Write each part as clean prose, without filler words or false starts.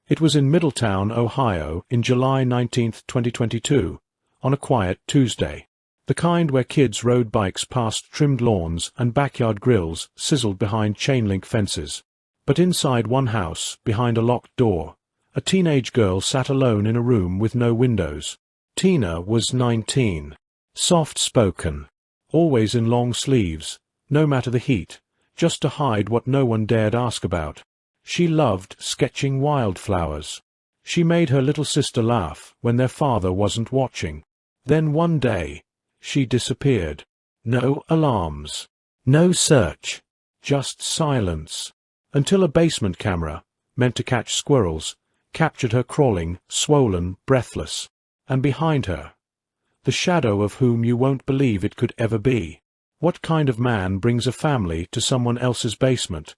It was in Middletown, Ohio, in July 19, 2022, on a quiet Tuesday. The kind where kids rode bikes past trimmed lawns and backyard grills sizzled behind chain-link fences. But inside one house, behind a locked door, a teenage girl sat alone in a room with no windows. Tina was 19. Soft-spoken. Always in long sleeves, no matter the heat, just to hide what no one dared ask about. She loved sketching wildflowers. She made her little sister laugh when their father wasn't watching. Then one day, she disappeared. No alarms. No search. Just silence. Until a basement camera, meant to catch squirrels, captured her crawling, swollen, breathless. And behind her, the shadow of whom you won't believe it could ever be. What kind of man brings a family to someone else's basement,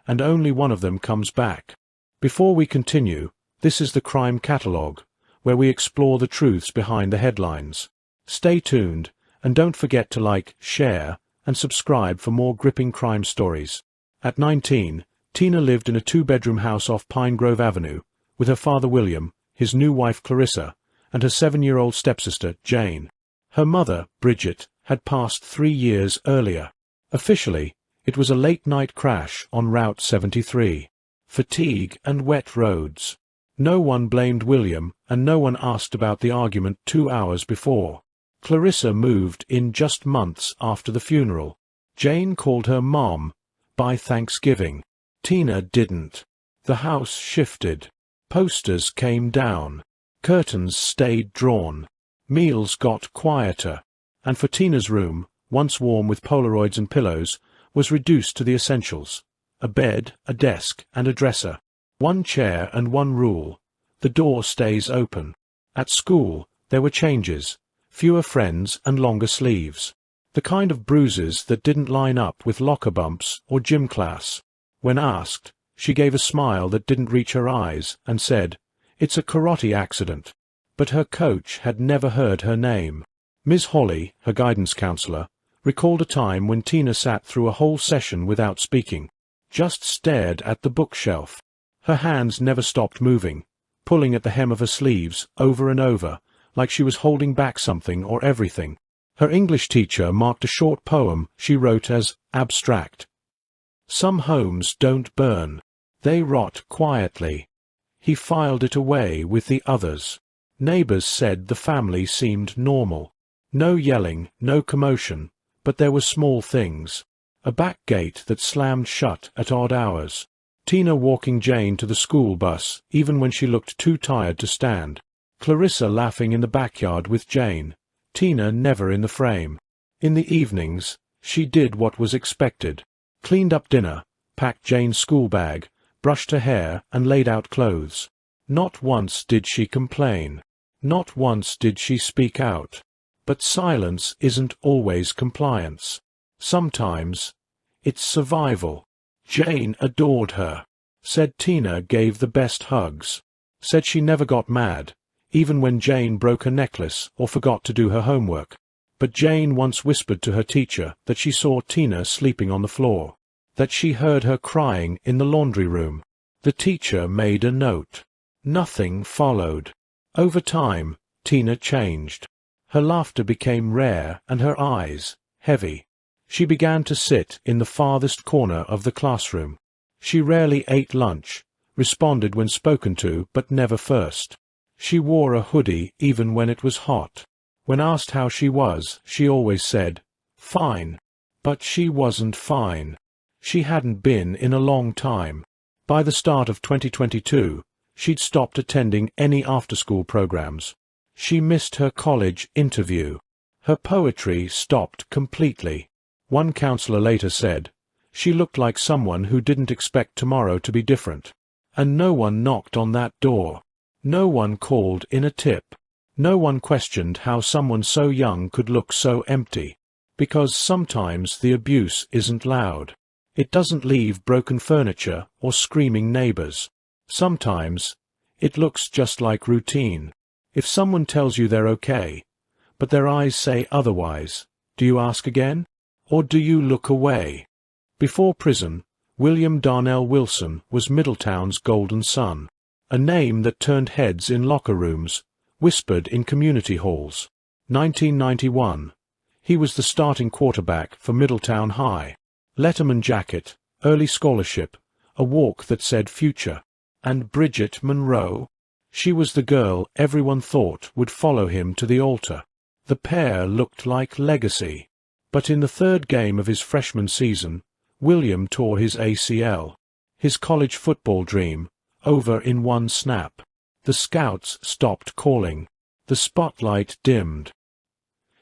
and only one of them comes back? Before we continue, this is the Crime Catalogue, where we explore the truths behind the headlines. Stay tuned, and don't forget to like, share, and subscribe for more gripping crime stories. At 19, Tina lived in a two-bedroom house off Pine Grove Avenue, with her father William, his new wife Clarissa, and her 7-year-old stepsister Jane. Her mother, Bridget, had passed 3 years earlier. Officially, it was a late-night crash on Route 73. Fatigue and wet roads. No one blamed William, and no one asked about the argument 2 hours before. Clarissa moved in just months after the funeral. Jane called her Mom by Thanksgiving. Tina didn't. The house shifted. Posters came down. Curtains stayed drawn. Meals got quieter. And for Tina's room, once warm with Polaroids and pillows, was reduced to the essentials. A bed, a desk, and a dresser. One chair and one rule. The door stays open. At school, there were changes. Fewer friends and longer sleeves. The kind of bruises that didn't line up with locker bumps or gym class. When asked, she gave a smile that didn't reach her eyes and said, "It's a karate accident." But her coach had never heard her name. Ms. Holly, her guidance counselor, recalled a time when Tina sat through a whole session without speaking, just stared at the bookshelf. Her hands never stopped moving, pulling at the hem of her sleeves over and over, like she was holding back something or everything. Her English teacher marked a short poem she wrote as abstract. Some homes don't burn. They rot quietly. He filed it away with the others. Neighbors said the family seemed normal. No yelling, no commotion, but there were small things. A back gate that slammed shut at odd hours. Tina walking Jane to the school bus, even when she looked too tired to stand. Clarissa laughing in the backyard with Jane. Tina never in the frame. In the evenings, she did what was expected. Cleaned up dinner, packed Jane's school bag, brushed her hair, and laid out clothes. Not once did she complain. Not once did she speak out. But silence isn't always compliance. Sometimes, it's survival. Jane adored her. Said Tina gave the best hugs. Said she never got mad, even when Jane broke her necklace or forgot to do her homework. But Jane once whispered to her teacher that she saw Tina sleeping on the floor, that she heard her crying in the laundry room. The teacher made a note. Nothing followed. Over time, Tina changed. Her laughter became rare and her eyes heavy. She began to sit in the farthest corner of the classroom. She rarely ate lunch, responded when spoken to but never first. She wore a hoodie even when it was hot. When asked how she was, she always said, "Fine." But she wasn't fine. She hadn't been in a long time. By the start of 2022, she'd stopped attending any after-school programs. She missed her college interview. Her poetry stopped completely. One counselor later said, "She looked like someone who didn't expect tomorrow to be different." And no one knocked on that door. No one called in a tip. No one questioned how someone so young could look so empty. Because sometimes the abuse isn't loud. It doesn't leave broken furniture or screaming neighbors. Sometimes, it looks just like routine. If someone tells you they're okay, but their eyes say otherwise, do you ask again? Or do you look away? Before prison, William Darnell Wilson was Middletown's golden son. A name that turned heads in locker rooms, whispered in community halls. 1991. He was the starting quarterback for Middletown High. Letterman jacket, early scholarship, a walk that said future. And Bridget Monroe? She was the girl everyone thought would follow him to the altar. The pair looked like legacy. But in the third game of his freshman season, William tore his ACL. His college football dream, over in one snap. The scouts stopped calling. The spotlight dimmed.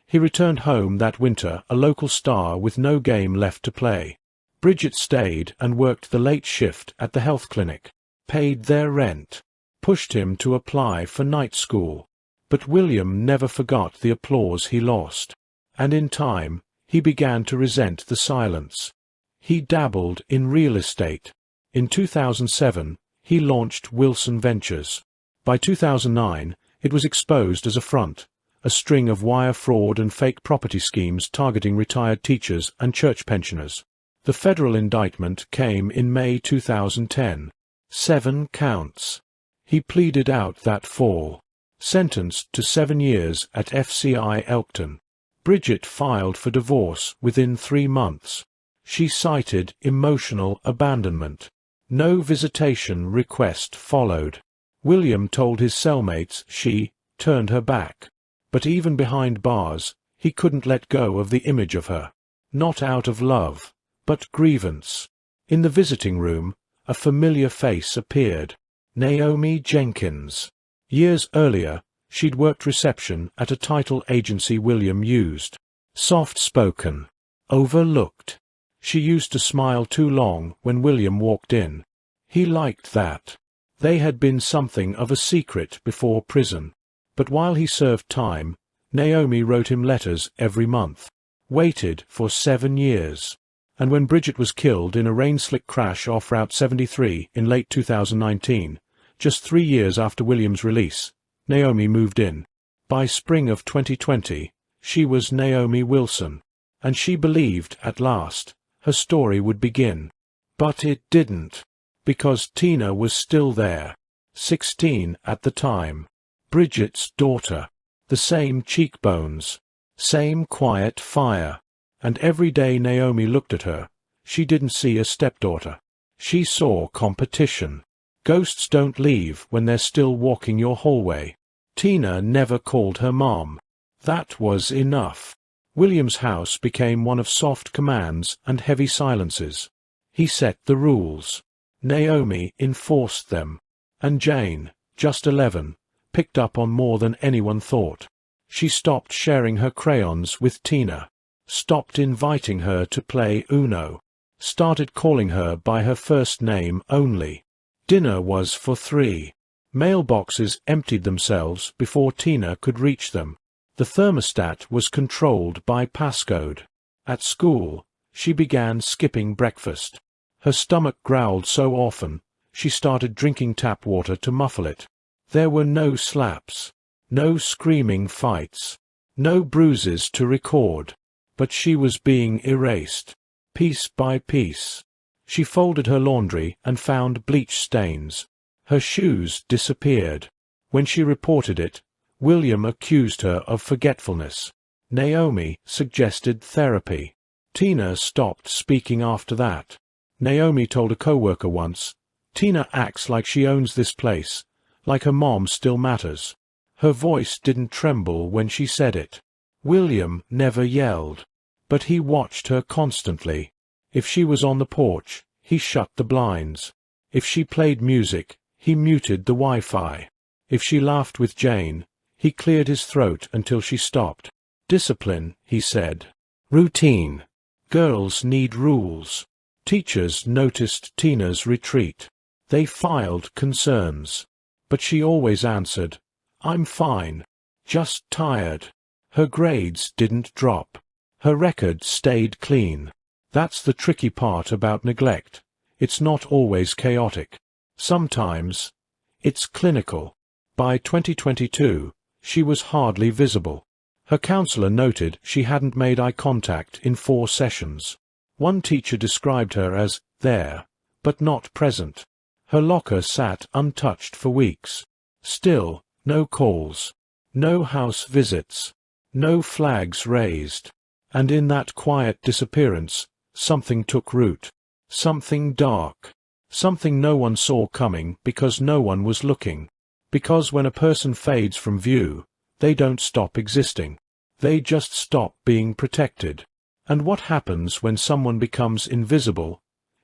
He returned home that winter a local star with no game left to play. Bridget stayed and worked the late shift at the health clinic, paid their rent, pushed him to apply for night school. But William never forgot the applause he lost. And in time, he began to resent the silence. He dabbled in real estate. In 2007, he launched Wilson Ventures. By 2009, it was exposed as a front, a string of wire fraud and fake property schemes targeting retired teachers and church pensioners. The federal indictment came in May 2010. 7 counts. He pleaded out that fall. Sentenced to 7 years at FCI Elkton. Bridget filed for divorce within 3 months. She cited emotional abandonment. No visitation request followed. William told his cellmates she turned her back. But even behind bars, he couldn't let go of the image of her. Not out of love, but grievance. In the visiting room, a familiar face appeared. Naomi Jenkins. Years earlier, she'd worked reception at a title agency William used. Soft-spoken. Overlooked. She used to smile too long when William walked in. He liked that. They had been something of a secret before prison. But while he served time, Naomi wrote him letters every month. Waited for 7 years. And when Bridget was killed in a rain-slick crash off Route 73 in late 2019, just 3 years after William's release, Naomi moved in. By spring of 2020, she was Naomi Wilson, and she believed, at last, her story would begin. But it didn't, because Tina was still there, 16 at the time. Bridget's daughter. The same cheekbones, same quiet fire. And every day Naomi looked at her, she didn't see a stepdaughter. She saw competition. Ghosts don't leave when they're still walking your hallway. Tina never called her mom. That was enough. William's house became one of soft commands and heavy silences. He set the rules. Naomi enforced them. And Jane, just 11, picked up on more than anyone thought. She stopped sharing her crayons with Tina. Stopped inviting her to play Uno. Started calling her by her first name only. Dinner was for 3. Mailboxes emptied themselves before Tina could reach them. The thermostat was controlled by passcode. At school, she began skipping breakfast. Her stomach growled so often, she started drinking tap water to muffle it. There were no slaps, no screaming fights, no bruises to record. But she was being erased, piece by piece. She folded her laundry and found bleach stains. Her shoes disappeared. When she reported it, William accused her of forgetfulness. Naomi suggested therapy. Tina stopped speaking after that. Naomi told a coworker once, "Tina acts like she owns this place, like her mom still matters." Her voice didn't tremble when she said it. William never yelled, but he watched her constantly. If she was on the porch, he shut the blinds. If she played music, he muted the Wi-Fi. If she laughed with Jane, he cleared his throat until she stopped. Discipline, he said. Routine. Girls need rules. Teachers noticed Tina's retreat. They filed concerns. But she always answered, "I'm fine. Just tired." Her grades didn't drop. Her record stayed clean. That's the tricky part about neglect. It's not always chaotic. Sometimes, it's clinical. By 2022, she was hardly visible. Her counselor noted she hadn't made eye contact in 4 sessions. One teacher described her as there, but not present. Her locker sat untouched for weeks. Still, no calls. No house visits. No flags raised. And in that quiet disappearance, something took root. Something dark. Something no one saw coming because no one was looking. Because when a person fades from view, they don't stop existing. They just stop being protected. And what happens when someone becomes invisible,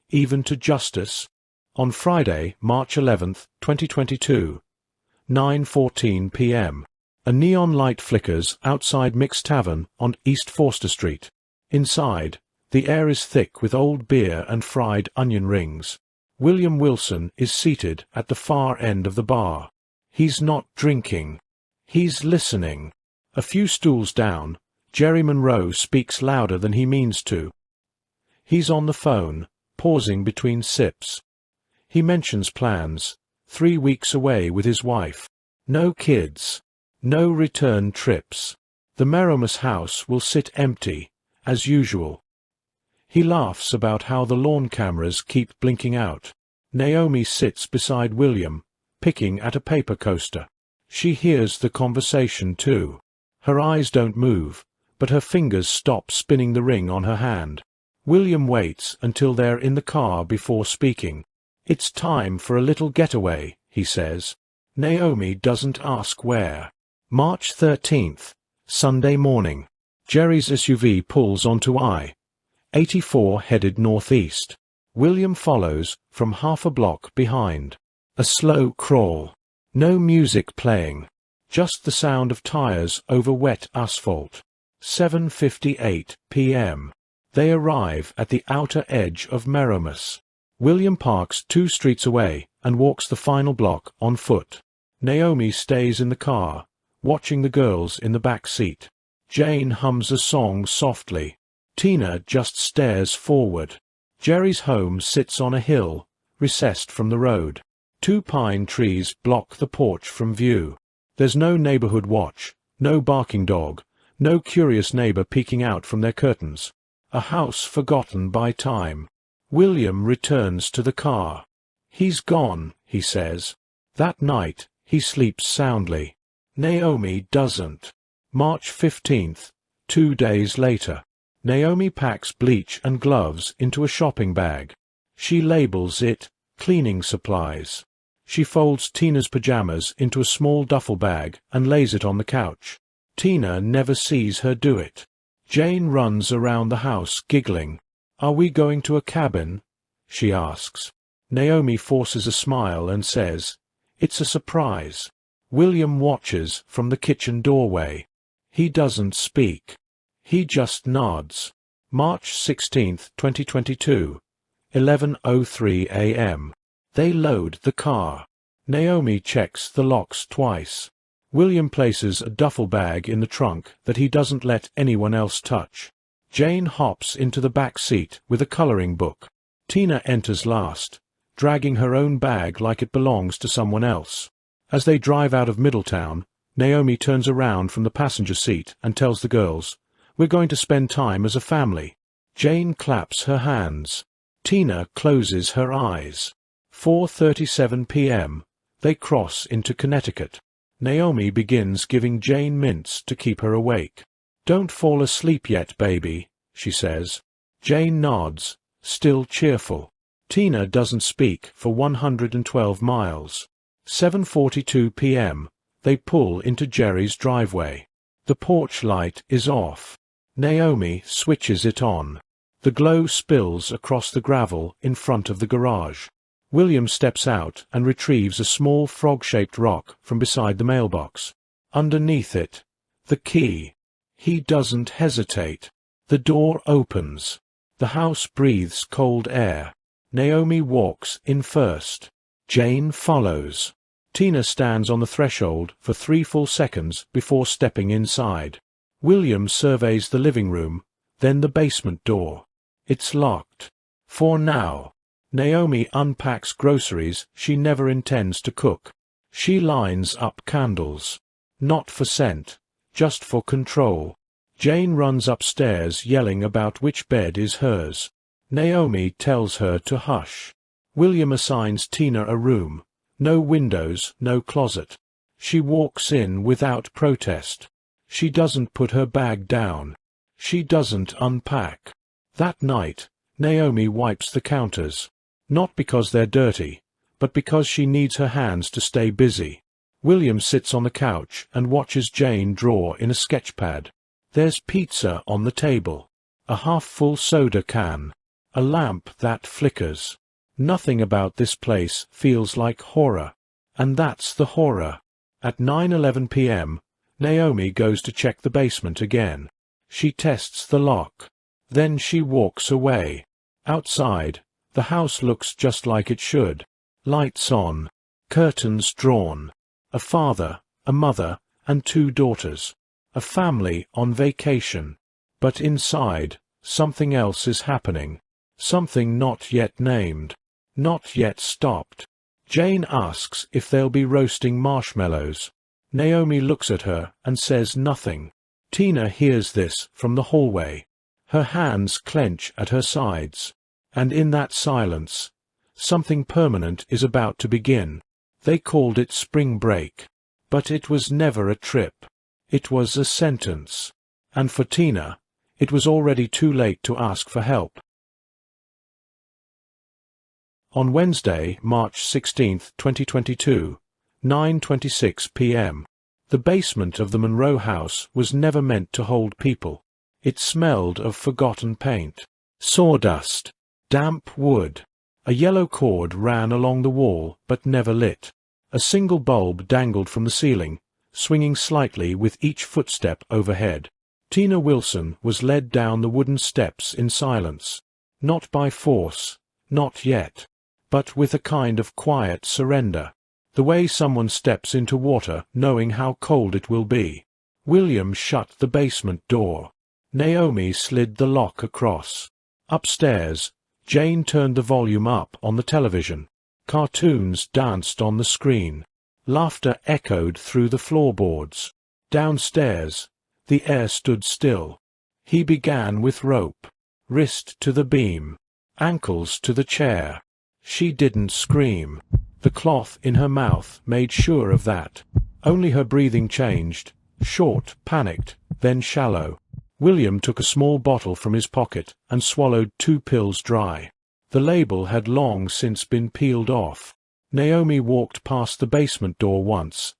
even to justice? On Friday, March 11, 2022, 9:14 p.m. A neon light flickers outside Mick's Tavern on East Forster Street. Inside, the air is thick with old beer and fried onion rings. William Wilson is seated at the far end of the bar. He's not drinking. He's listening. A few stools down, Jerry Monroe speaks louder than he means to. He's on the phone, pausing between sips. He mentions plans, 3 weeks away with his wife. No kids. No return trips. The Merrimus house will sit empty, as usual. He laughs about how the lawn cameras keep blinking out. Naomi sits beside William, picking at a paper coaster. She hears the conversation too. Her eyes don't move, but her fingers stop spinning the ring on her hand. William waits until they're in the car before speaking. "It's time for a little getaway," he says. Naomi doesn't ask where. March 13th, Sunday morning. Jerry's SUV pulls onto I-84 headed northeast. William follows from half a block behind. A slow crawl. No music playing. Just the sound of tires over wet asphalt. 7:58 p.m. They arrive at the outer edge of Merrimus. William parks 2 streets away and walks the final block on foot. Naomi stays in the car, watching the girls in the back seat. Jane hums a song softly. Tina just stares forward. Jerry's home sits on a hill, recessed from the road. 2 pine trees block the porch from view. There's no neighborhood watch, no barking dog, no curious neighbor peeking out from their curtains. A house forgotten by time. William returns to the car. He's gone, he says. That night, he sleeps soundly. Naomi doesn't. March 15th, 2 days later. Naomi packs bleach and gloves into a shopping bag. She labels it cleaning supplies. She folds Tina's pajamas into a small duffel bag and lays it on the couch. Tina never sees her do it. Jane runs around the house giggling. "Are we going to a cabin?" she asks. Naomi forces a smile and says, "It's a surprise." William watches from the kitchen doorway. He doesn't speak. He just nods. March 16th, 2022, 11:03 a.m. They load the car. Naomi checks the locks twice. William places a duffel bag in the trunk that he doesn't let anyone else touch. Jane hops into the back seat with a coloring book. Tina enters last, dragging her own bag like it belongs to someone else. As they drive out of Middletown, Naomi turns around from the passenger seat and tells the girls, "We're going to spend time as a family." Jane claps her hands. Tina closes her eyes. 4:37 p.m. They cross into Connecticut. Naomi begins giving Jane mints to keep her awake. "Don't fall asleep yet, baby," she says. Jane nods, still cheerful. Tina doesn't speak for 112 miles. 7:42 p.m. They pull into Jerry's driveway. The porch light is off. Naomi switches it on. The glow spills across the gravel in front of the garage. William steps out and retrieves a small frog-shaped rock from beside the mailbox. Underneath it, the key. He doesn't hesitate. The door opens. The house breathes cold air. Naomi walks in first. Jane follows. Tina stands on the threshold for 3 full seconds before stepping inside. William surveys the living room, then the basement door. It's locked. For now. Naomi unpacks groceries she never intends to cook. She lines up candles. Not for scent, just for control. Jane runs upstairs yelling about which bed is hers. Naomi tells her to hush. William assigns Tina a room. No windows, no closet. She walks in without protest. She doesn't put her bag down. She doesn't unpack. That night, Naomi wipes the counters. Not because they're dirty, but because she needs her hands to stay busy. William sits on the couch and watches Jane draw in a sketchpad. There's pizza on the table. A half-full soda can. A lamp that flickers. Nothing about this place feels like horror. And that's the horror. At 9:11 p.m., Naomi goes to check the basement again. She tests the lock. Then she walks away. Outside, the house looks just like it should. Lights on. Curtains drawn. A father, a mother, and 2 daughters. A family on vacation. But inside, something else is happening. Something not yet named. Not yet stopped. Jane asks if they'll be roasting marshmallows. Naomi looks at her and says nothing. Tina hears this from the hallway. Her hands clench at her sides. And in that silence, something permanent is about to begin. They called it spring break. But it was never a trip. It was a sentence. And for Tina, it was already too late to ask for help. On Wednesday, March 16, 2022, 9:26 p.m., the basement of the Monroe house was never meant to hold people. It smelled of forgotten paint, sawdust, damp wood. A yellow cord ran along the wall but never lit. A single bulb dangled from the ceiling, swinging slightly with each footstep overhead. Tina Wilson was led down the wooden steps in silence. Not by force, not yet, but with a kind of quiet surrender. The way someone steps into water knowing how cold it will be. William shut the basement door. Naomi slid the lock across. Upstairs, Jane turned the volume up on the television. Cartoons danced on the screen. Laughter echoed through the floorboards. Downstairs, the air stood still. He began with rope. Wrist to the beam. Ankles to the chair. She didn't scream. The cloth in her mouth made sure of that. Only her breathing changed. Short, panicked, then shallow. William took a small bottle from his pocket and swallowed 2 pills dry. The label had long since been peeled off. Naomi walked past the basement door once.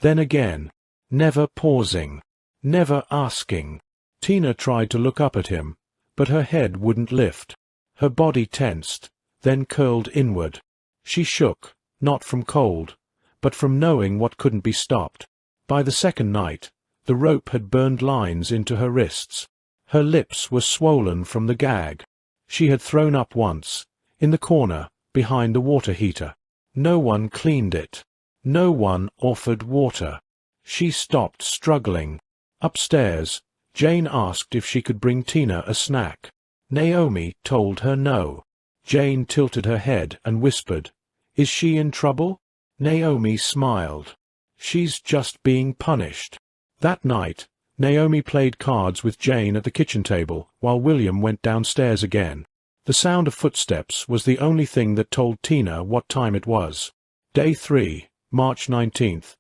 Then again. Never pausing. Never asking. Tina tried to look up at him, but her head wouldn't lift. Her body tensed, then curled inward. She shook, not from cold, but from knowing what couldn't be stopped. By the second night, the rope had burned lines into her wrists. Her lips were swollen from the gag. She had thrown up once, in the corner, behind the water heater. No one cleaned it. No one offered water. She stopped struggling. Upstairs, Jane asked if she could bring Tina a snack. Naomi told her no. Jane tilted her head and whispered, "Is she in trouble?" Naomi smiled. "She's just being punished." That night, Naomi played cards with Jane at the kitchen table while William went downstairs again. The sound of footsteps was the only thing that told Tina what time it was. Day 3, March 19th.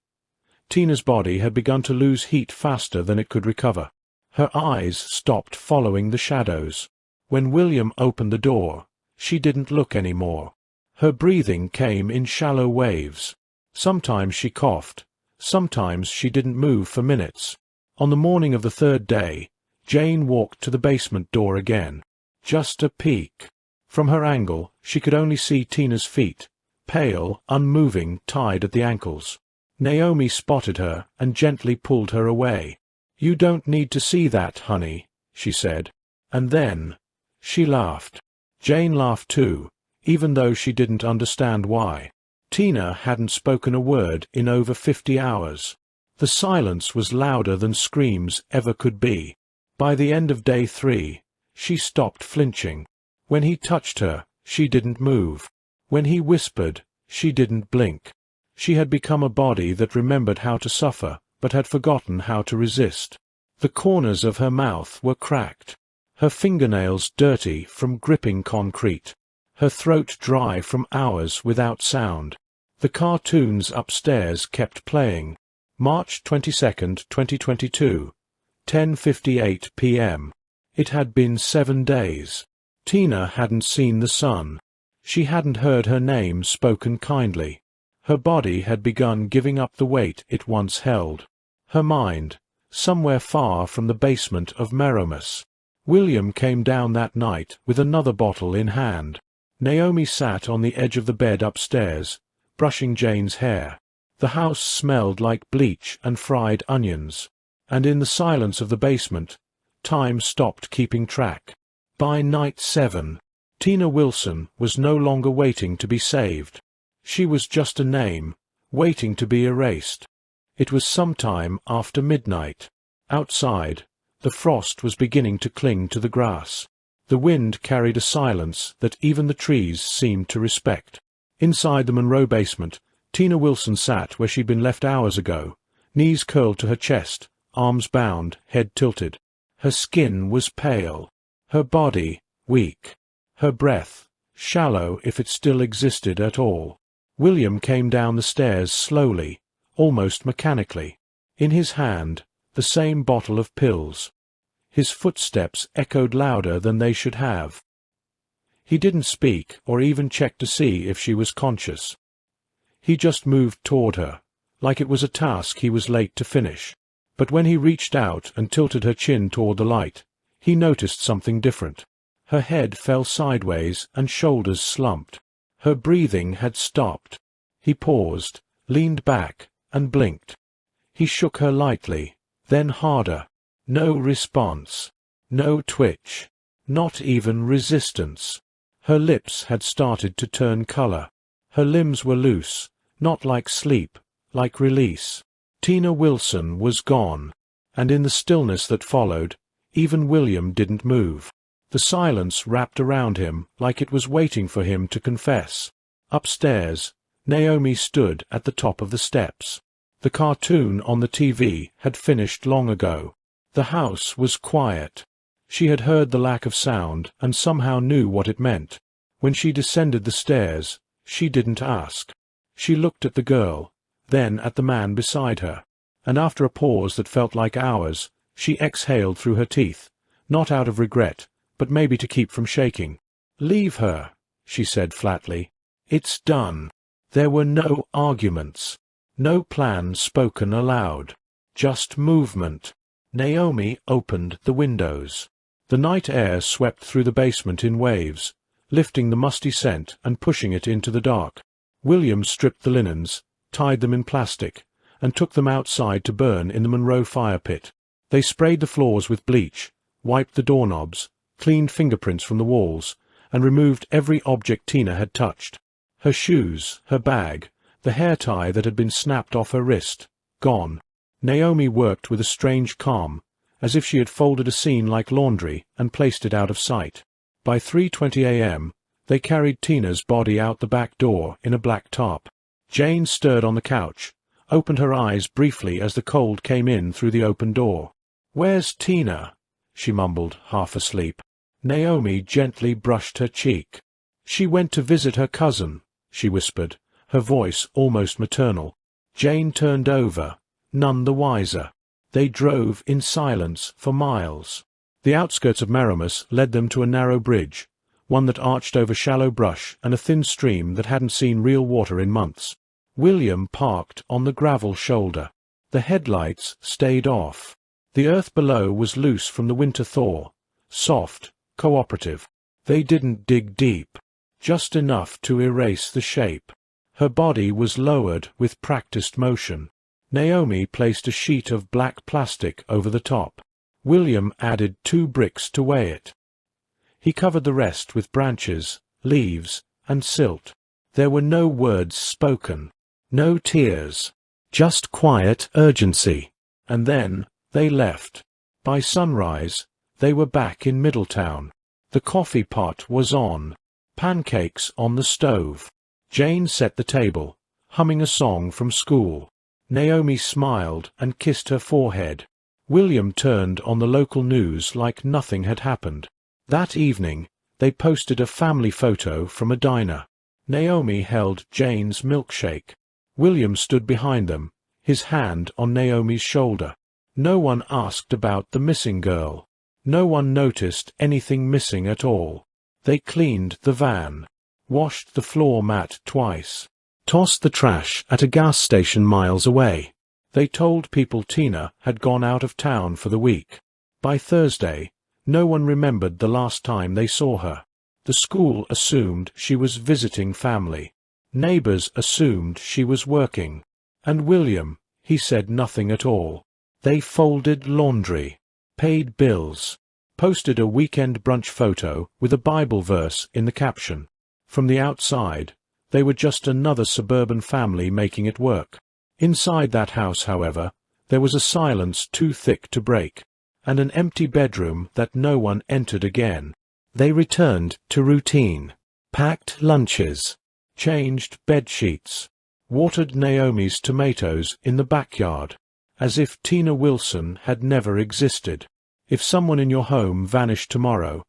Tina's body had begun to lose heat faster than it could recover. Her eyes stopped following the shadows. When William opened the door, she didn't look anymore. Her breathing came in shallow waves. Sometimes she coughed. Sometimes she didn't move for minutes. On the morning of the 3rd day, Jane walked to the basement door again. Just a peek. From her angle, she could only see Tina's feet, pale, unmoving, tied at the ankles. Naomi spotted her and gently pulled her away. "You don't need to see that, honey," she said. And then, she laughed. Jane laughed too, even though she didn't understand why. Tina hadn't spoken a word in over 50 hours. The silence was louder than screams ever could be. By the end of day 3, she stopped flinching. When he touched her, she didn't move. When he whispered, she didn't blink. She had become a body that remembered how to suffer, but had forgotten how to resist. The corners of her mouth were cracked. Her fingernails dirty from gripping concrete. her throat dry from hours without sound. The cartoons upstairs kept playing. March 22, 2022, 10:58 p.m. It had been 7 days. Tina hadn't seen the sun. She hadn't heard her name spoken kindly. Her body had begun giving up the weight it once held. Her mind, somewhere far from the basement of Meromus. William came down that night with another bottle in hand. Naomi sat on the edge of the bed upstairs, brushing Jane's hair. The house smelled like bleach and fried onions, and in the silence of the basement, time stopped keeping track. By night 7, Tina Wilson was no longer waiting to be saved. She was just a name, waiting to be erased. It was sometime after midnight. Outside, the frost was beginning to cling to the grass. The wind carried a silence that even the trees seemed to respect. Inside the Monroe basement, Tina Wilson sat where she'd been left hours ago, knees curled to her chest, arms bound, head tilted. Her skin was pale, her body weak, her breath shallow if it still existed at all. William came down the stairs slowly, almost mechanically. In his hand, the same bottle of pills. His footsteps echoed louder than they should have. He didn't speak or even check to see if she was conscious. He just moved toward her, like it was a task he was late to finish. But when he reached out and tilted her chin toward the light, he noticed something different. Her head fell sideways and shoulders slumped. Her breathing had stopped. He paused, leaned back, and blinked. He shook her lightly, then harder. No response. No twitch. Not even resistance. Her lips had started to turn color. Her limbs were loose, not like sleep, like release. Tina Wilson was gone, and in the stillness that followed, even William didn't move. The silence wrapped around him like it was waiting for him to confess. Upstairs, Naomi stood at the top of the steps. The cartoon on the TV had finished long ago. The house was quiet. She had heard the lack of sound and somehow knew what it meant. When she descended the stairs, she didn't ask. She looked at the girl, then at the man beside her, and after a pause that felt like hours, she exhaled through her teeth, not out of regret, but maybe to keep from shaking. "Leave her," she said flatly. "It's done." There were no arguments, no plan spoken aloud, just movement. Naomi opened the windows. The night air swept through the basement in waves, lifting the musty scent and pushing it into the dark. William stripped the linens, tied them in plastic, and took them outside to burn in the Monroe fire pit. They sprayed the floors with bleach, wiped the doorknobs, cleaned fingerprints from the walls, and removed every object Tina had touched. Her shoes, her bag, the hair tie that had been snapped off her wrist, gone. Naomi worked with a strange calm, as if she had folded a scene like laundry and placed it out of sight. By 3:20 a.m., they carried Tina's body out the back door in a black tarp. Jane stirred on the couch, opened her eyes briefly as the cold came in through the open door. "Where's Tina?" she mumbled, half asleep. Naomi gently brushed her cheek. "She went to visit her cousin," she whispered, her voice almost maternal. Jane turned over, none the wiser. They drove in silence for miles. The outskirts of Meromus led them to a narrow bridge, one that arched over shallow brush and a thin stream that hadn't seen real water in months. William parked on the gravel shoulder. The headlights stayed off. The earth below was loose from the winter thaw, soft, cooperative. They didn't dig deep, just enough to erase the shape. Her body was lowered with practiced motion. Naomi placed a sheet of black plastic over the top. William added 2 bricks to weigh it. He covered the rest with branches, leaves, and silt. There were no words spoken, no tears, just quiet urgency. And then they left. By sunrise, they were back in Middletown. The coffee pot was on, pancakes on the stove. Jane set the table, humming a song from school. Naomi smiled and kissed her forehead. William turned on the local news like nothing had happened. That evening, They posted a family photo from a diner. Naomi held Jane's milkshake. William stood behind them, his hand on Naomi's shoulder. No one asked about the missing girl. No one noticed anything missing at all. They cleaned the van, washed the floor mat twice, tossed the trash at a gas station miles away. They told people Tina had gone out of town for the week. By Thursday, no one remembered the last time they saw her. The school assumed she was visiting family. Neighbors assumed she was working. And William, he said nothing at all. They folded laundry, paid bills, posted a weekend brunch photo with a Bible verse in the caption. From the outside, they were just another suburban family making it work. Inside that house, however, there was a silence too thick to break, and an empty bedroom that no one entered again. They returned to routine, packed lunches, changed bed sheets, watered Naomi's tomatoes in the backyard, as if Tina Wilson had never existed. If someone in your home vanished tomorrow,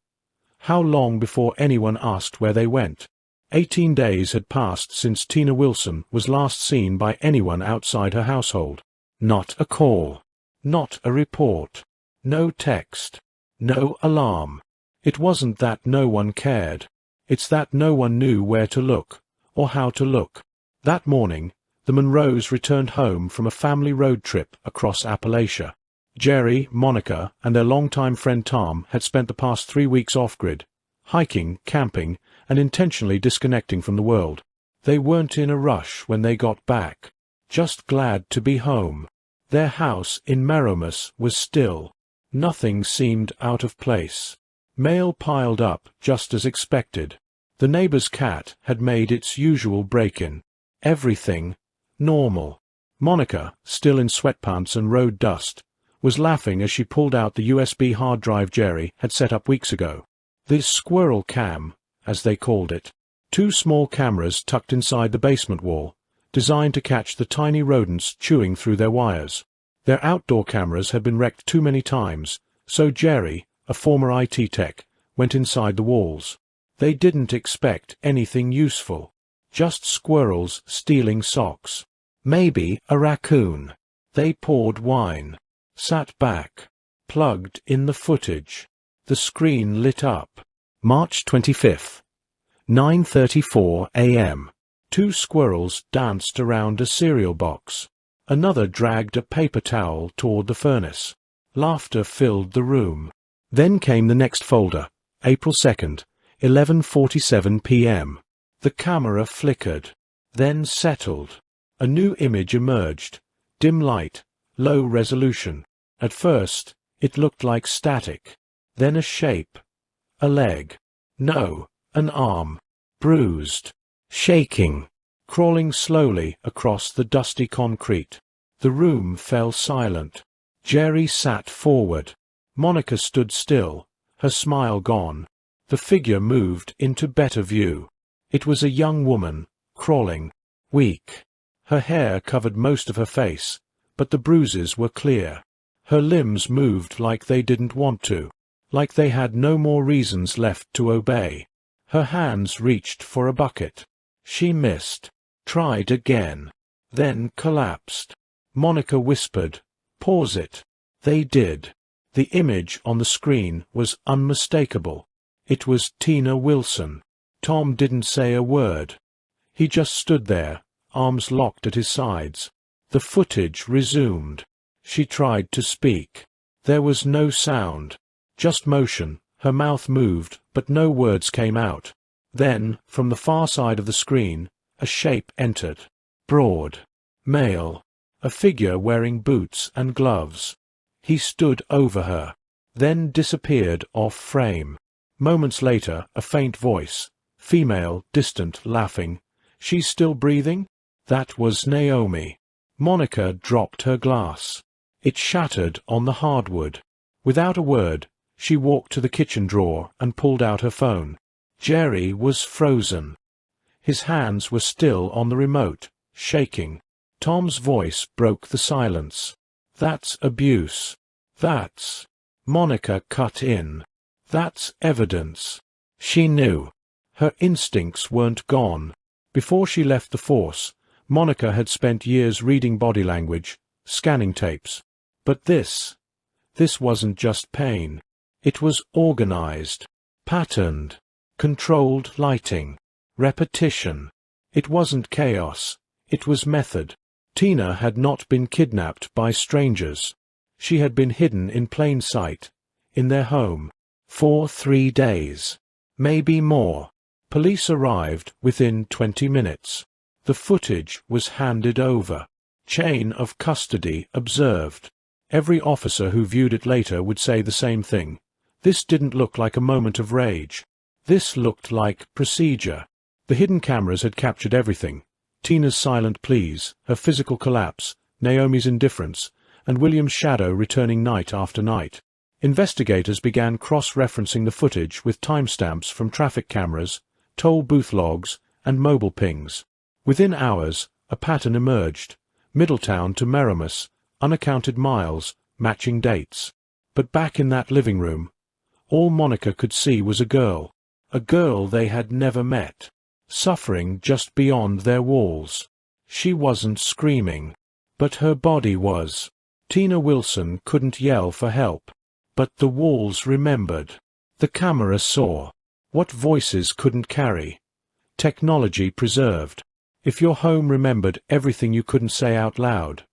how long before anyone asked where they went? 18 days had passed since Tina Wilson was last seen by anyone outside her household. Not a call, not a report, no text, no alarm. It wasn't that no one cared. It's that no one knew where to look, or how to look. That morning, the Monroes returned home from a family road trip across Appalachia. Jerry, Monica, and their longtime friend Tom had spent the past 3 weeks off-grid, hiking, camping, and intentionally disconnecting from the world. They weren't in a rush when they got back, just glad to be home. Their house in Merrimack was still. Nothing seemed out of place. Mail piled up just as expected. The neighbor's cat had made its usual break-in. Everything normal. Monica, still in sweatpants and road dust, was laughing as she pulled out the USB hard drive Jerry had set up weeks ago. The squirrel cam, as they called it. 2 small cameras tucked inside the basement wall, designed to catch the tiny rodents chewing through their wires. Their outdoor cameras had been wrecked too many times, so Jerry, a former IT tech, went inside the walls. They didn't expect anything useful. Just squirrels stealing socks. Maybe a raccoon. They poured wine, sat back, plugged in the footage. The screen lit up. March 25th, 9:34 a.m. 2 squirrels danced around a cereal box. Another dragged a paper towel toward the furnace. Laughter filled the room. Then came the next folder, April 2nd, 11:47 p.m. The camera flickered, then settled. A new image emerged, dim light, low resolution. At first, it looked like static, then a shape, a leg, no, an arm, bruised, shaking, crawling slowly across the dusty concrete. The room fell silent. Jerry sat forward. Monica stood still, her smile gone. The figure moved into better view. It was a young woman, crawling, weak. Her hair covered most of her face, but the bruises were clear. Her limbs moved like they didn't want to, like they had no more reasons left to obey. Her hands reached for a bucket. She missed, tried again, then collapsed. Monica whispered, "Pause it." They did. The image on the screen was unmistakable. It was Tina Wilson. Tom didn't say a word. He just stood there, arms locked at his sides. The footage resumed. She tried to speak. There was no sound, just motion. Her mouth moved, but no words came out. Then, from the far side of the screen, a shape entered. Broad, male, a figure wearing boots and gloves. He stood over her, then disappeared off frame. Moments later, a faint voice, female, distant, laughing. "She's still breathing?" That was Naomi. Monica dropped her glass. It shattered on the hardwood. Without a word, she walked to the kitchen drawer and pulled out her phone. Jerry was frozen. His hands were still on the remote, shaking. Tom's voice broke the silence. "That's abuse. That's..." Monica cut in. "That's evidence." She knew. Her instincts weren't gone. Before she left the force, Monica had spent years reading body language, scanning tapes. But this wasn't just pain. It was organized, patterned, controlled lighting, repetition. It wasn't chaos. It was method. Tina had not been kidnapped by strangers. She had been hidden in plain sight, in their home, for 3 days. Maybe more. Police arrived within 20 minutes. The footage was handed over. Chain of custody observed. Every officer who viewed it later would say the same thing. This didn't look like a moment of rage. This looked like procedure. The hidden cameras had captured everything. Tina's silent pleas, her physical collapse, Naomi's indifference, and William's shadow returning night after night. Investigators began cross-referencing the footage with timestamps from traffic cameras, toll booth logs, and mobile pings. Within hours, a pattern emerged. Middletown to Merrimack, unaccounted miles, matching dates. But back in that living room, all Monica could see was a girl they had never met, suffering just beyond their walls. She wasn't screaming, but her body was. Tina Wilson couldn't yell for help. But the walls remembered. The camera saw. What voices couldn't carry. Technology preserved. If your home remembered everything you couldn't say out loud,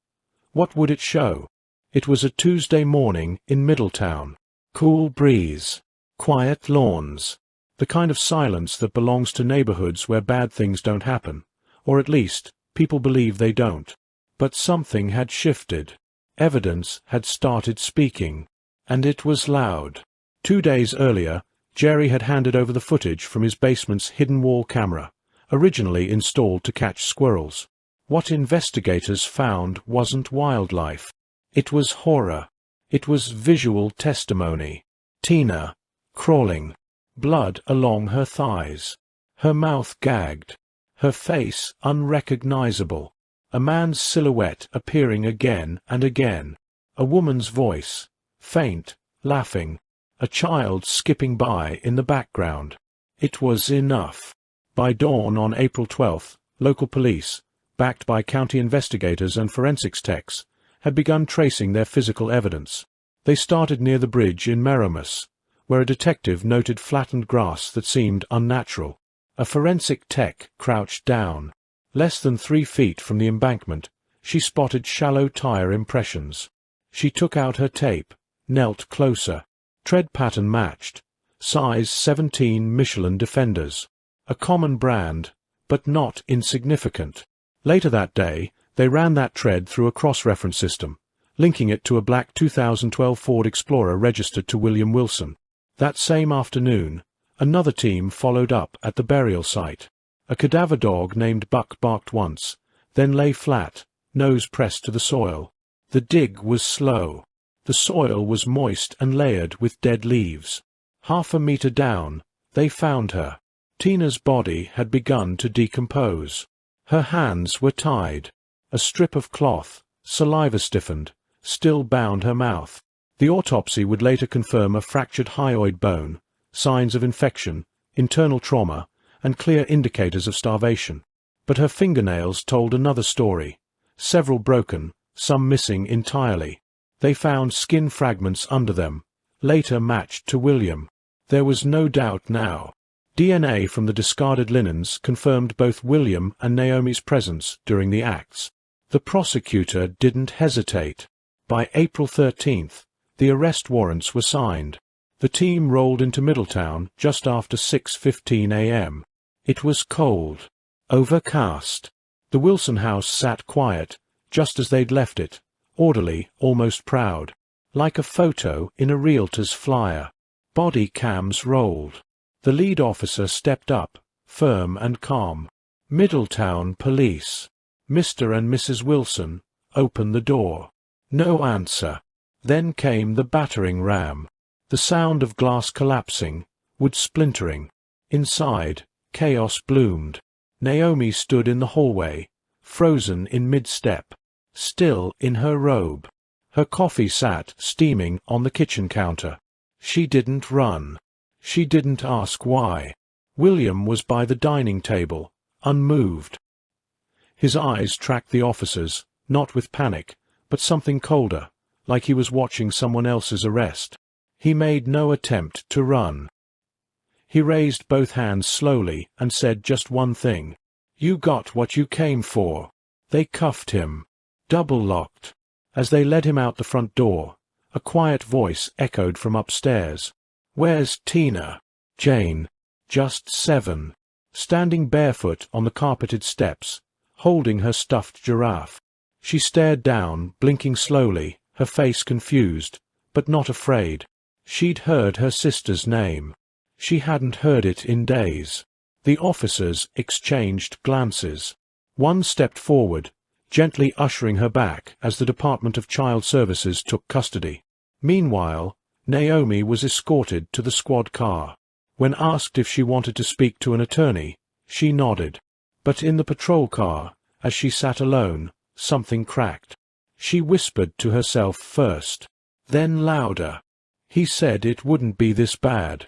what would it show? It was a Tuesday morning in Middletown. Cool breeze. Quiet lawns. The kind of silence that belongs to neighborhoods where bad things don't happen. Or at least, people believe they don't. But something had shifted. Evidence had started speaking. And it was loud. 2 days earlier, Jerry had handed over the footage from his basement's hidden wall camera, originally installed to catch squirrels. What investigators found wasn't wildlife. It was horror. It was visual testimony. Tina, crawling, blood along her thighs, her mouth gagged, her face unrecognizable, a man's silhouette appearing again and again, a woman's voice, faint, laughing, a child skipping by in the background. It was enough. By dawn on April 12th, local police, backed by county investigators and forensics techs, had begun tracing their physical evidence. They started near the bridge in Merrimack, where a detective noted flattened grass that seemed unnatural. A forensic tech crouched down. Less than 3 feet from the embankment, she spotted shallow tire impressions. She took out her tape, knelt closer. Tread pattern matched. Size 17 Michelin Defenders. A common brand, but not insignificant. Later that day, they ran that tread through a cross-reference system, linking it to a black 2012 Ford Explorer registered to William Wilson. That same afternoon, another team followed up at the burial site. A cadaver dog named Buck barked once, then lay flat, nose pressed to the soil. The dig was slow. The soil was moist and layered with dead leaves. 1/2 meter down, they found her. Tina's body had begun to decompose. Her hands were tied. A strip of cloth, saliva stiffened, still bound her mouth. The autopsy would later confirm a fractured hyoid bone, signs of infection, internal trauma, and clear indicators of starvation. But her fingernails told another story. Several broken, some missing entirely. They found skin fragments under them, later matched to William. There was no doubt now. DNA from the discarded linens confirmed both William and Naomi's presence during the acts. The prosecutor didn't hesitate. By April 13th, the arrest warrants were signed. The team rolled into Middletown just after 6:15 a.m. It was cold, overcast. The Wilson house sat quiet, just as they'd left it, orderly, almost proud, like a photo in a realtor's flyer. Body cams rolled. The lead officer stepped up, firm and calm. Middletown Police. Mr. and Mrs. Wilson, open the door. No answer. Then came the battering ram. The sound of glass collapsing, wood splintering. Inside, chaos bloomed. Naomi stood in the hallway, frozen in mid-step, still in her robe. Her coffee sat steaming on the kitchen counter. She didn't run. She didn't ask why. William was by the dining table, unmoved. His eyes tracked the officers, not with panic, but something colder, like he was watching someone else's arrest. He made no attempt to run. He raised both hands slowly and said just one thing. "You got what you came for." They cuffed him. Double-locked. As they led him out the front door, a quiet voice echoed from upstairs. "Where's Tina?" Jane, just 7, standing barefoot on the carpeted steps, holding her stuffed giraffe. She stared down, blinking slowly, her face confused, but not afraid. She'd heard her sister's name. She hadn't heard it in days. The officers exchanged glances. One stepped forward, gently ushering her back as the Department of Child Services took custody. Meanwhile, Naomi was escorted to the squad car. When asked if she wanted to speak to an attorney, she nodded. But in the patrol car, as she sat alone, something cracked. She whispered to herself first, then louder. He said it wouldn't be this bad.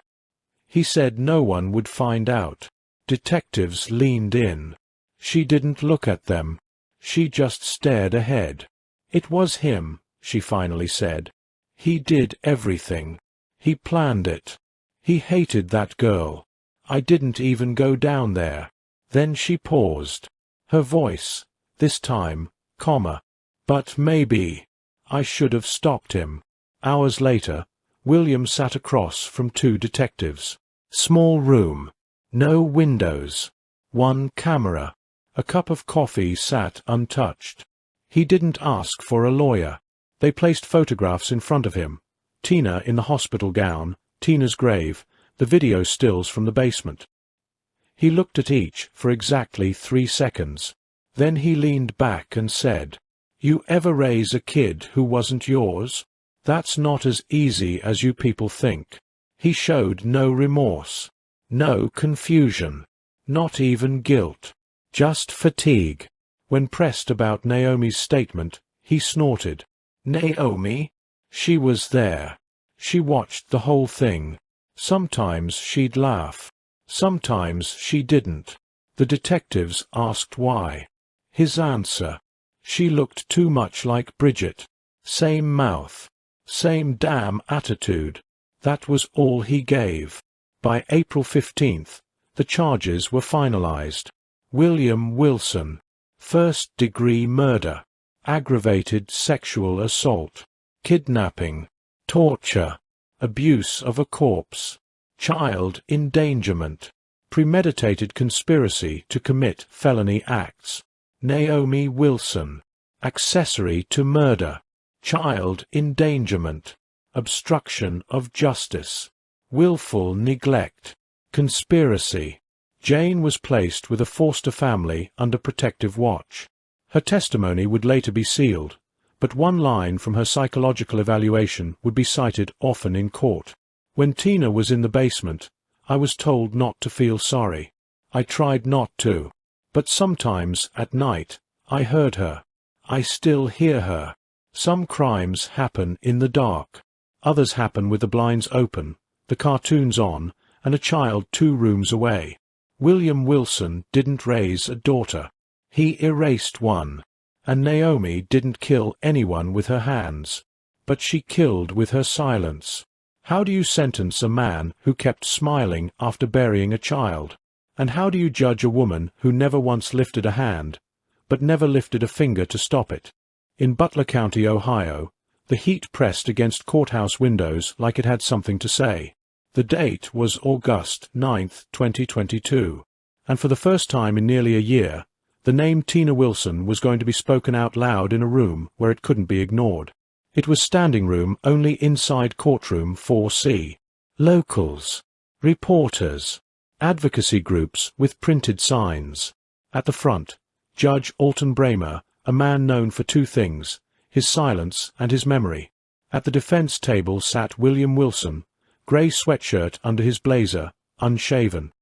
He said no one would find out. Detectives leaned in. She didn't look at them. She just stared ahead. "It was him," she finally said. "He did everything. He planned it. He hated that girl. I didn't even go down there." Then she paused. Her voice, this time, calmer. "But maybe I should have stopped him." Hours later, William sat across from 2 detectives. Small room. No windows. One camera. A cup of coffee sat untouched. He didn't ask for a lawyer. They placed photographs in front of him. Tina in the hospital gown, Tina's grave, the video stills from the basement. He looked at each for exactly 3 seconds. Then he leaned back and said, "You ever raise a kid who wasn't yours? That's not as easy as you people think." He showed no remorse, no confusion, not even guilt, just fatigue. When pressed about Naomi's statement, he snorted. Naomi? She was there. She watched the whole thing. Sometimes she'd laugh. Sometimes she didn't. The detectives asked why. His answer: "She looked too much like Bridget. Same mouth. Same damn attitude." That was all he gave. By April 15th, the charges were finalized. William Wilson, first-degree murder, aggravated sexual assault, kidnapping, torture, abuse of a corpse, child endangerment, premeditated conspiracy to commit felony acts. Naomi Wilson, accessory to murder, child endangerment, obstruction of justice, willful neglect, conspiracy. Jane was placed with a foster family under protective watch. Her testimony would later be sealed, but one line from her psychological evaluation would be cited often in court. "When Tina was in the basement, I was told not to feel sorry. I tried not to. But sometimes, at night, I heard her. I still hear her. Some crimes happen in the dark. Others happen with the blinds open, the cartoons on, and a child 2 rooms away." William Wilson didn't raise a daughter. He erased one. And Naomi didn't kill anyone with her hands. But she killed with her silence. How do you sentence a man who kept smiling after burying a child? And how do you judge a woman who never once lifted a hand, but never lifted a finger to stop it? In Butler County, Ohio, the heat pressed against courthouse windows like it had something to say. The date was August 9, 2022, and for the first time in nearly a year, the name Tina Wilson was going to be spoken out loud in a room where it couldn't be ignored. It was standing room only inside courtroom 4C. Locals, reporters, advocacy groups with printed signs. At the front, Judge Alton Bramer, a man known for 2 things, his silence and his memory. At the defense table sat William Wilson, grey sweatshirt under his blazer, unshaven.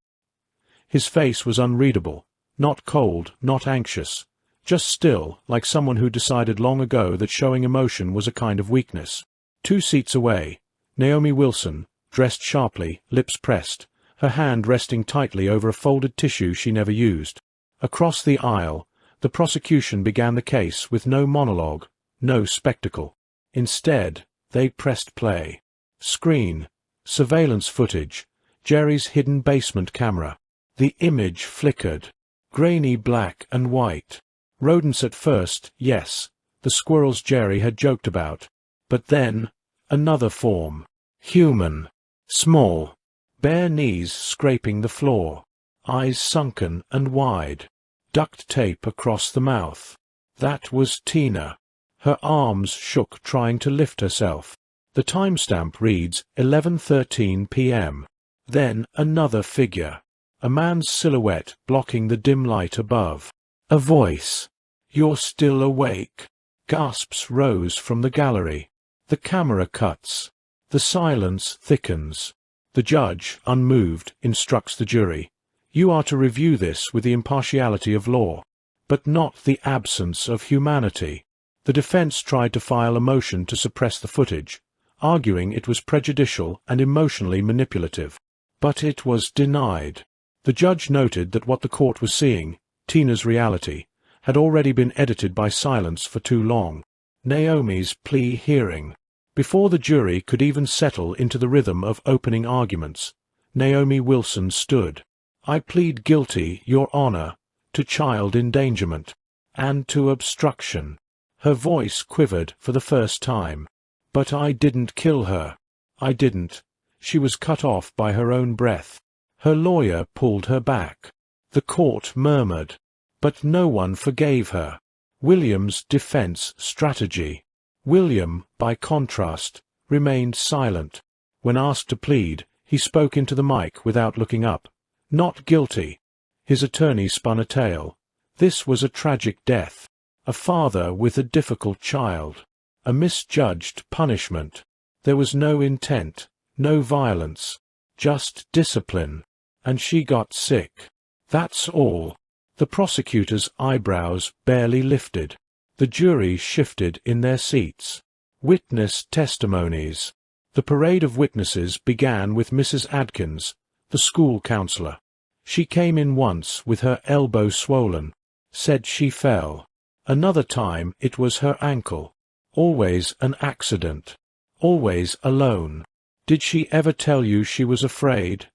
His face was unreadable, not cold, not anxious, just still, like someone who decided long ago that showing emotion was a kind of weakness. 2 seats away, Naomi Wilson, dressed sharply, lips pressed, her hand resting tightly over a folded tissue she never used. Across the aisle, the prosecution began the case with no monologue, no spectacle. Instead, they pressed play. Screen, surveillance footage, Jerry's hidden basement camera. The image flickered. Grainy black and white. Rodents at first, yes, the squirrels Jerry had joked about. But then, another form. Human. Small. Bare knees scraping the floor. Eyes sunken and wide. Duct tape across the mouth. That was Tina. Her arms shook trying to lift herself. The timestamp reads 11:13 p.m. Then another figure. A man's silhouette blocking the dim light above. A voice. "You're still awake." Gasps rose from the gallery. The camera cuts. The silence thickens. The judge, unmoved, instructs the jury. You are to review this with the impartiality of law, but not the absence of humanity. The defense tried to file a motion to suppress the footage, arguing it was prejudicial and emotionally manipulative. But it was denied. The judge noted that what the court was seeing, Tina's reality, had already been edited by silence for too long. Naomi's plea hearing. Before the jury could even settle into the rhythm of opening arguments, Naomi Wilson stood. "I plead guilty, Your Honor, to child endangerment, and to obstruction." Her voice quivered for the first time. "But I didn't kill her. I didn't." She was cut off by her own breath. Her lawyer pulled her back. The court murmured. But no one forgave her. William's defense strategy. William, by contrast, remained silent. When asked to plead, he spoke into the mic without looking up. Not guilty. His attorney spun a tale. This was a tragic death. A father with a difficult child. A misjudged punishment. There was no intent, no violence, just discipline. And she got sick. That's all. The prosecutor's eyebrows barely lifted. The jury shifted in their seats. Witness testimonies. The parade of witnesses began with Mrs. Adkins, the school counselor. She came in once with her elbow swollen. Said she fell. Another time it was her ankle. Always an accident. Always alone. Did she ever tell you she was afraid?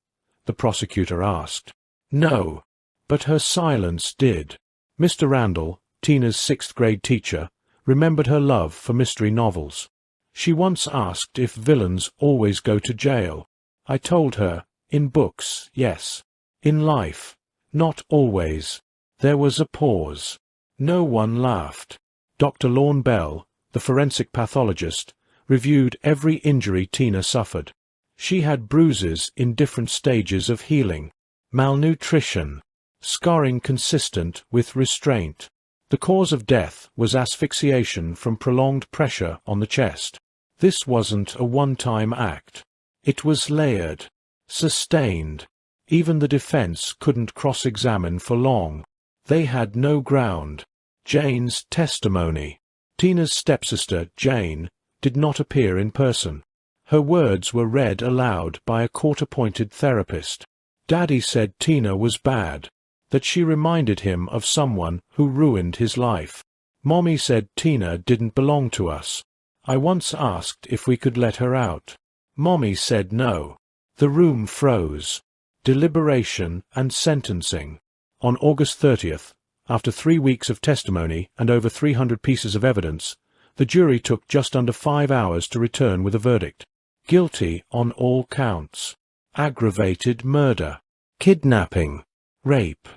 The prosecutor asked. No. But her silence did. Mr. Randall, Tina's sixth-grade teacher, remembered her love for mystery novels. She once asked if villains always go to jail. I told her, in books, yes. In life, not always. There was a pause. No one laughed. Dr. Lorne Bell, the forensic pathologist, reviewed every injury Tina suffered. She had bruises in different stages of healing. Malnutrition. Scarring consistent with restraint. The cause of death was asphyxiation from prolonged pressure on the chest. This wasn't a one-time act. It was layered. Sustained. Even the defense couldn't cross-examine for long. They had no ground. Jane's testimony. Tina's stepsister, Jane, did not appear in person. Her words were read aloud by a court-appointed therapist. Daddy said Tina was bad, that she reminded him of someone who ruined his life. Mommy said Tina didn't belong to us. I once asked if we could let her out. Mommy said no. The room froze. Deliberation and sentencing. On August 30th, after 3 weeks of testimony and over 300 pieces of evidence, the jury took just under 5 hours to return with a verdict. Guilty on all counts. Aggravated murder. Kidnapping. Rape.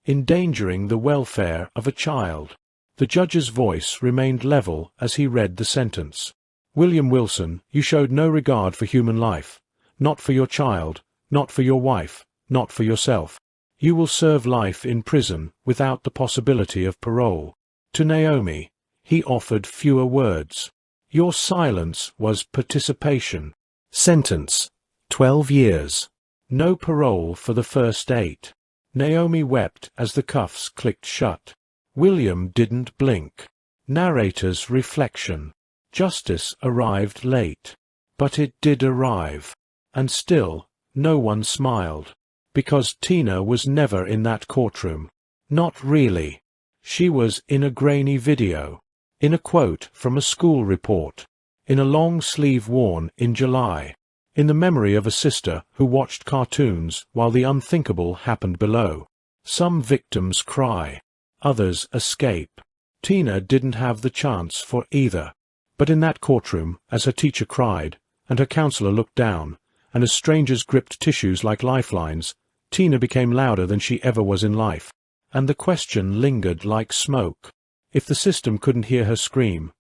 Endangering the welfare of a child. The judge's voice remained level as he read the sentence. William Wilson, you showed no regard for human life. Not for your child, not for your wife, not for yourself. You will serve life in prison without the possibility of parole. To Naomi, he offered fewer words. Your silence was participation. Sentence: 12 years. No parole for the first 8. Naomi wept as the cuffs clicked shut. William didn't blink. Narrator's reflection. Justice arrived late. But it did arrive. And still, no one smiled. Because Tina was never in that courtroom. Not really. She was in a grainy video. In a quote from a school report. In a long sleeve worn in July. In the memory of a sister who watched cartoons while the unthinkable happened below. Some victims cry. Others escape. Tina didn't have the chance for either. But in that courtroom, as her teacher cried, and her counselor looked down, and as strangers gripped tissues like lifelines, Tina became louder than she ever was in life. And the question lingered like smoke. If the system couldn't hear her scream,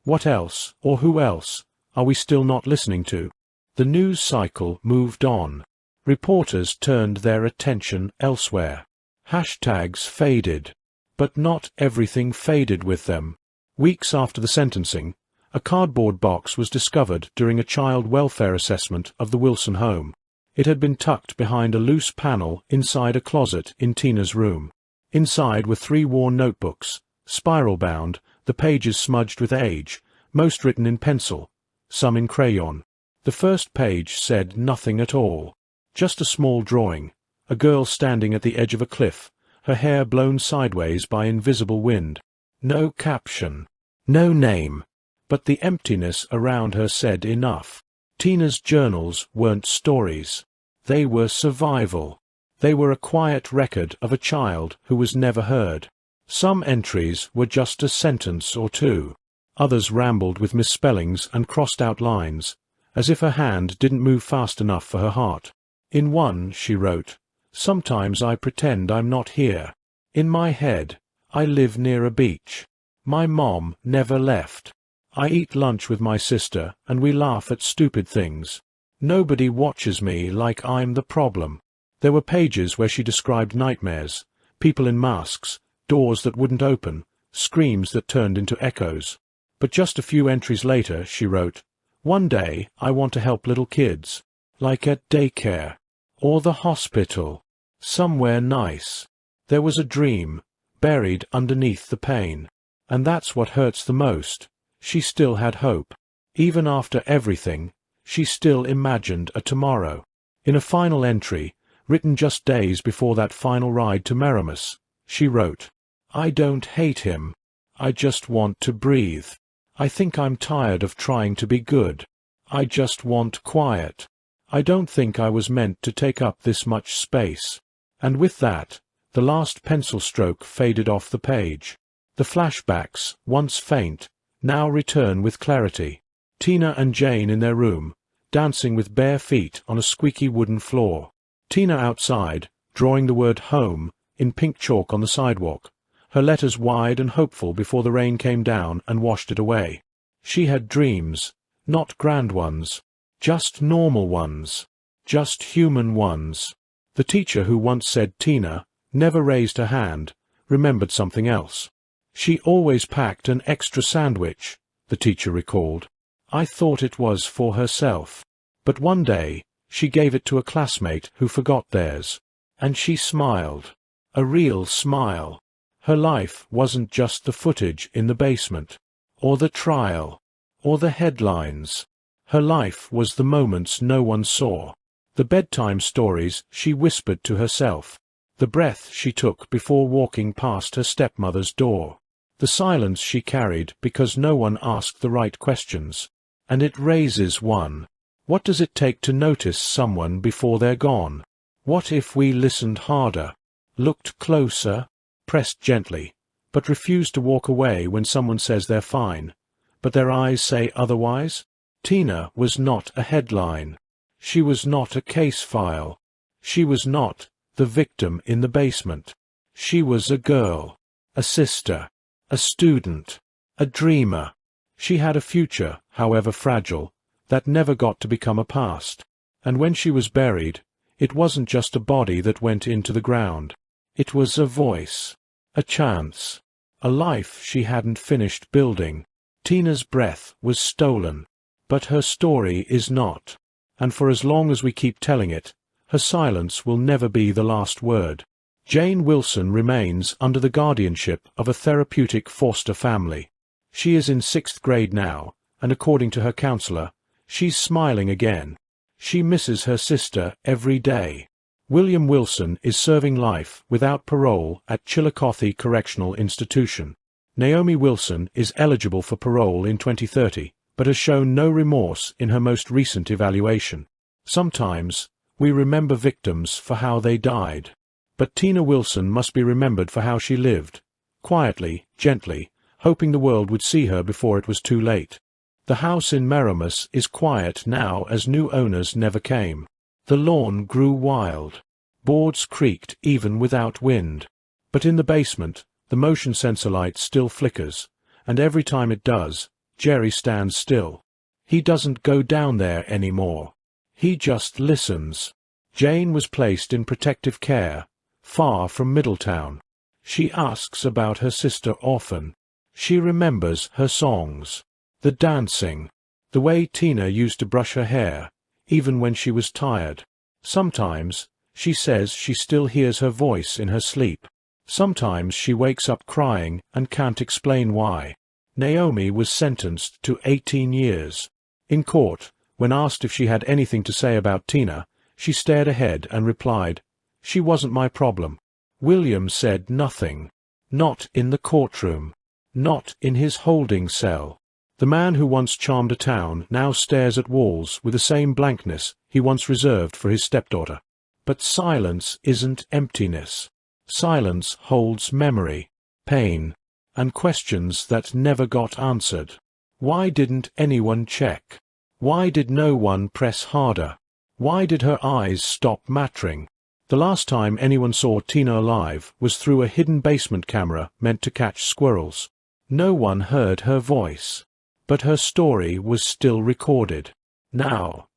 what else, or who else, are we still not listening to? The news cycle moved on. Reporters turned their attention elsewhere. Hashtags faded. But not everything faded with them. Weeks after the sentencing, a cardboard box was discovered during a child welfare assessment of the Wilson home. It had been tucked behind a loose panel inside a closet in Tina's room. Inside were 3 worn notebooks, spiral-bound, the pages smudged with age, most written in pencil, some in crayon. The first page said nothing at all. Just a small drawing, a girl standing at the edge of a cliff, her hair blown sideways by invisible wind. No caption. No name. But the emptiness around her said enough. Tina's journals weren't stories. They were survival. They were a quiet record of a child who was never heard. Some entries were just a sentence or two. Others rambled with misspellings and crossed-out lines, as if her hand didn't move fast enough for her heart. In one she wrote, "Sometimes I pretend I'm not here. In my head, I live near a beach. My mom never left. I eat lunch with my sister and we laugh at stupid things. Nobody watches me like I'm the problem." There were pages where she described nightmares, people in masks, doors that wouldn't open, screams that turned into echoes. But just a few entries later she wrote, "One day I want to help little kids, like at daycare, or the hospital, somewhere nice." There was a dream, buried underneath the pain. And that's what hurts the most. She still had hope. Even after everything, she still imagined a tomorrow. In a final entry, written just days before that final ride to Meramus, she wrote, "I don't hate him. I just want to breathe. I think I'm tired of trying to be good. I just want quiet. I don't think I was meant to take up this much space." And with that, the last pencil stroke faded off the page. The flashbacks, once faint, now return with clarity. Tina and Jane in their room, dancing with bare feet on a squeaky wooden floor. Tina outside, drawing the word home in pink chalk on the sidewalk, her letters wide and hopeful before the rain came down and washed it away. She had dreams, not grand ones, just normal ones, just human ones. The teacher who once said Tina never raised her hand, remembered something else. "She always packed an extra sandwich," the teacher recalled. "I thought it was for herself. But one day, she gave it to a classmate who forgot theirs. And she smiled. A real smile. Her life wasn't just the footage in the basement, or the trial, or the headlines. Her life was the moments no one saw, the bedtime stories she whispered to herself, the breath she took before walking past her stepmother's door, the silence she carried because no one asked the right questions. And it raises one. What does it take to notice someone before they're gone? What if we listened harder, looked closer, pressed gently, but refused to walk away when someone says they're fine, but their eyes say otherwise? Tina was not a headline. She was not a case file. She was not the victim in the basement. She was a girl, a sister, a student, a dreamer. She had a future, however fragile, that never got to become a past. And when she was buried, it wasn't just a body that went into the ground. It was a voice, a chance, a life she hadn't finished building. Tina's breath was stolen, but her story is not. And for as long as we keep telling it, her silence will never be the last word. Jane Wilson remains under the guardianship of a therapeutic foster family. She is in 6th grade now, and according to her counselor, she's smiling again. She misses her sister every day. William Wilson is serving life without parole at Chillicothe Correctional Institution. Naomi Wilson is eligible for parole in 2030, but has shown no remorse in her most recent evaluation. Sometimes, we remember victims for how they died. But Tina Wilson must be remembered for how she lived, quietly, gently, hoping the world would see her before it was too late. The house in Meramus is quiet now as new owners never came. The lawn grew wild. Boards creaked even without wind. But in the basement, the motion sensor light still flickers, and every time it does, Jerry stands still. He doesn't go down there anymore. He just listens. Jane was placed in protective care, far from Middletown. She asks about her sister often. She remembers her songs, the dancing, the way Tina used to brush her hair, even when she was tired. Sometimes, she says she still hears her voice in her sleep. Sometimes she wakes up crying and can't explain why. Naomi was sentenced to 18 years. In court, when asked if she had anything to say about Tina, she stared ahead and replied, "She wasn't my problem." William said nothing. Not in the courtroom. Not in his holding cell. The man who once charmed a town now stares at walls with the same blankness he once reserved for his stepdaughter. But silence isn't emptiness. Silence holds memory, pain, and questions that never got answered. Why didn't anyone check? Why did no one press harder? Why did her eyes stop mattering? The last time anyone saw Tina alive was through a hidden basement camera meant to catch squirrels. No one heard her voice. But her story was still recorded. Now,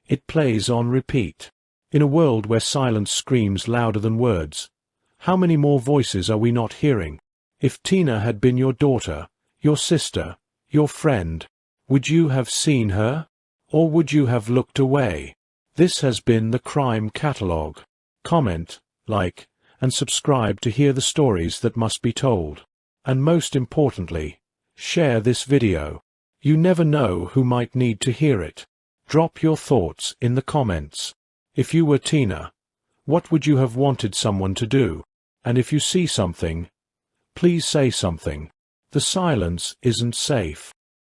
it plays on repeat. In a world where silence screams louder than words, how many more voices are we not hearing? If Tina had been your daughter, your sister, your friend, would you have seen her? Or would you have looked away? This has been the Crime Catalogue. Comment, like, and subscribe to hear the stories that must be told. And most importantly, share this video. You never know who might need to hear it. Drop your thoughts in the comments. If you were Tina, what would you have wanted someone to do? And if you see something, please say something. The silence isn't safe.